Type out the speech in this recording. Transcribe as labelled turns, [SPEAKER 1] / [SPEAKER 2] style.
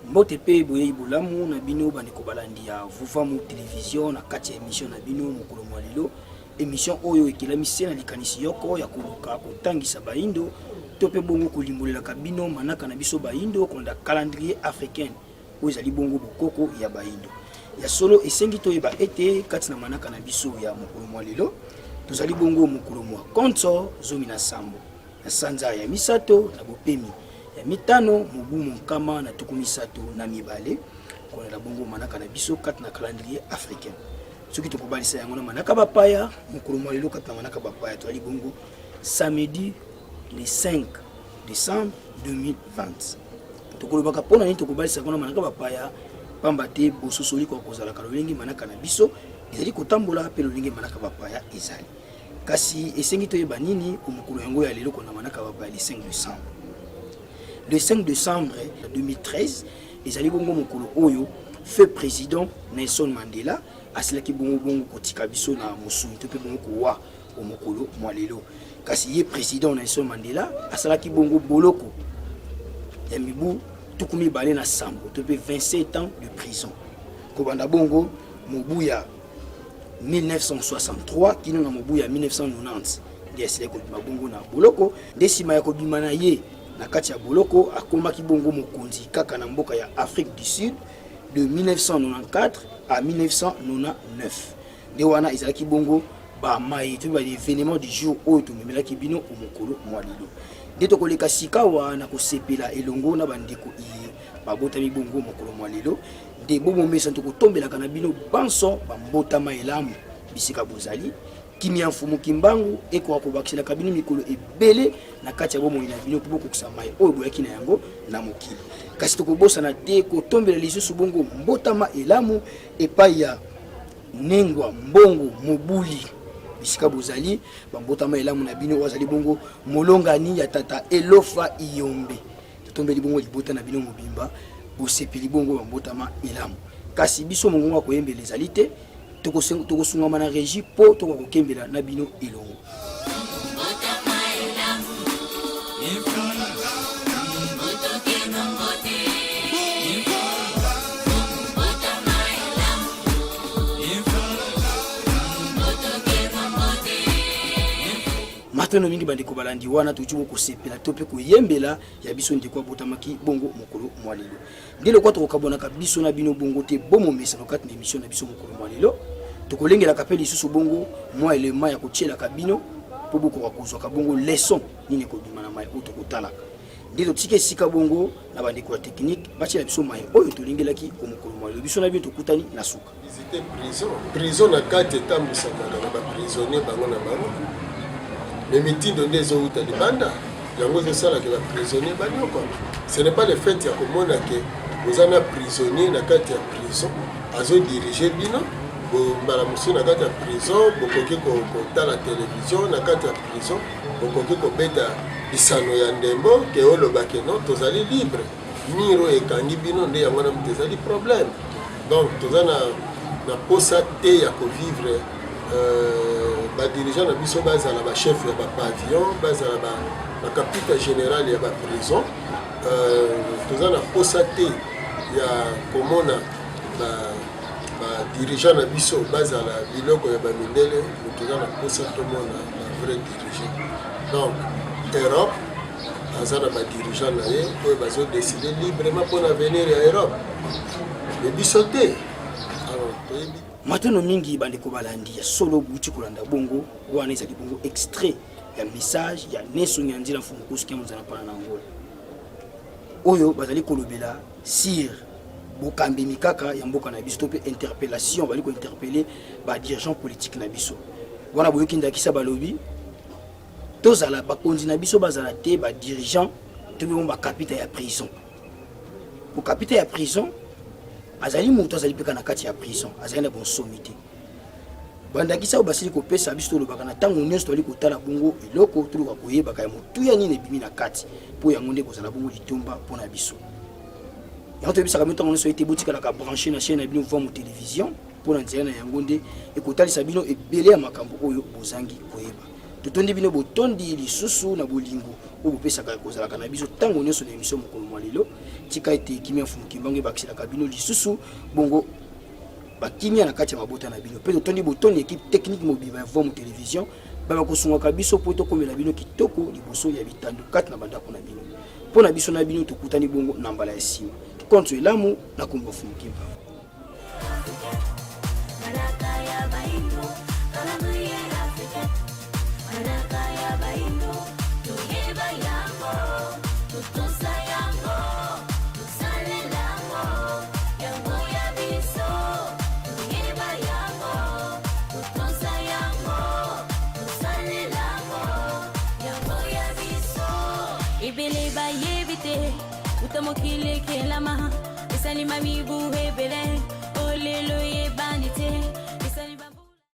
[SPEAKER 1] Mbote pe boye bulamu na bino bandeko balandi ya vuvamu télévision na kati ya émission na bino mokolo mwa lelo émission oyo ekelami na likanisi yoko ya koluka kotangisa baindo to pe bongo kolimbolela kabino manaka na biso baindo konda calendrier africain oyo ezali bongo bokoko ya baindo ya solo esengi to eba ete kati na manaka na biso ya mokolo mwa lelo tozali bongo mokolo mwa konso zomi na sambo na sanza ya misato na bopemi ya mitano mobumu nkama na tuku misato na mibale konela bongo manaka na biso kati na calendrier africain soki tokobalisa yango na manaka bapaya mokolo mwa lelo kati na manaka bapaya tozali bongo samedi le 5 décembre 2020 tokolobaka mpona nini tokobalisa yango na manaka bapaya pamba te bososoli kwa kozalaka lolenge manaka na biso ezali kotambola mpe lolenge manaka bapaya ezali kasi esengi toyeba nini omokolo yango ya lelo kona manaka bapaya le 5 décembre. Le 5 décembre 2013 ezali bongo mokolo oyo feu président Nelson Mandela asilaki bongo kotika biso na mosuni to pe bongo kowa omokolo mwa lelo kasi ye président Nelson Mandela asalaki bongo boloko ya mibu tukumi bale na sambo to pe 27 ans de prison kobanda bongo mobu ya 1963 kino na mobu ya 1990 ndi asilaki kobima bongo na boloko ndesima ya kobima na ye na kati ya boloko akomaki bongo mokonzi kaka na mboka ya Afrique du Sud de 1994 à 1999 de wana ezalaki bongo ba mai to ba événement du jour oyo tomemelaki bino omokolo mwa lelo de tokoleka sikawa na kosepela elongo na bandeko iye babotami bongo mokolo mwa lelo de bomo mesa tokotombelaka na bino banso bambotama elamu bisika bozali kimia mfumu kimbangu eko akobakisela kabino mikolo ebele na kati ya bomo ina bino po kokisa mai oyo boyaki na yango na mokili kasi tokobosa na te kotombela lisusu bongo mbotama elamu epai ya nengwa mbongo mobuli bisika bozali bambotama elamu na bino wazali bongo molongani ya tata Elofa Iyombe totombeli bongo libota na bino mobimba bosepeli bongo bambotama elamu kasi biso mongongo koyembela ezali te tokosungama na régie po tokokembela na bino elongo matano mingi bandeko balandi wana tujuko kosepela to pe koyembela ya biso ndeko botamaki bongo mokolo mwa lelo ndelo kwa tokabonaka biso na bino bongo te bomo mesa lokati na émission na biso mokolo mwa lelo tokolengela kapeli susu bongo mwa elema ya kotiela kabino po boko bakozwa ka bongo leçon nini ko bimana mai oto kotalaka ndelo tike sika bongo na bandeko ya technique bachela biso mai oyo tolengelaki ko mokolo mwa lelo biso na bino tokutani na suka
[SPEAKER 2] visiter prison na kati etambusa na ba prisonnier bango na bango mais mitindo ndezo uta libanda yango zosala ke ba prisonnier banyoko ce n'est pas le fait ya komona ke ozana prisonnier na kati ya prison azo diriger bino mbala musu na kati ya prison bokoki kotala télévision na kati ya prison bokoki kobeta bisano ya ndembo ke olobake no tozali libre miro ekangi bino nde yango na mutezali problème donc tozana na posa te ya kovivre ba dirigeant na biso bazala ba chef ya ba pavillon bazala ba capitaine général ya ba prison tozana posa te ya komona ba dirigeant na biso bazala biloko ya ba mindele tozana posa to mona la vrai dirigeant donc Europe azana ba dirigeant na ye oyo bazo décider librement pour l'avenir ya Europe mais biso te alors toyebi
[SPEAKER 1] matano mingi bandeko balandi ya solo buti kolanda bongo wana ezali bongo extrait ya message ya Neso Nyanzila Mfumukusi kia muzana pana na Angola oyo bazali kolobela sir bokambi mikaka ya mboka na biso to pe interpellation bali ko interpeller ba dirigeant politique na biso wana boyoki ndakisa balobi tozala bakonzi na biso bazala te ba dirigeant to be ba capitaine ya prison pour capitaine ya prison azali mutu azali peka na kati ya prison azali na bonsomi te bandakisa obasili kopesa biso tolobaka na ntango nyonso toli kotala bongo eloko toluka koyebaka ya motu ya nini ebimi na kati po yango nde kozala bongo litomba mpona biso yango toyebisaka bino ntango nyonso ete botikalaka branché na chaîne na bino va mu télévision mpona nzela na yango nde ekotalisa bino ebele ya makambo oyo bozangi koyeba totondi bino botondi lisusu na bolingo o bopesaka kozalaka na biso tango nyonso na émission mokolo mwa lelo tika ete kimia mfumuki mbango ebakiselaka bino lisusu bongo bakimia na kati ya mabota na bino mpe totondi botondi équipe technique mobima ya Voix mu télévision bakosungaka biso po tokomela bino kitoko liboso ya bitando kati na bandako na bino mpo na biso na bino tokutani bongo na mbala ya nsima tokonto elamu na kombo mfumuki mbango.
[SPEAKER 3] Utamokile kelama, esalima mibu hebele, olelo ye bandite.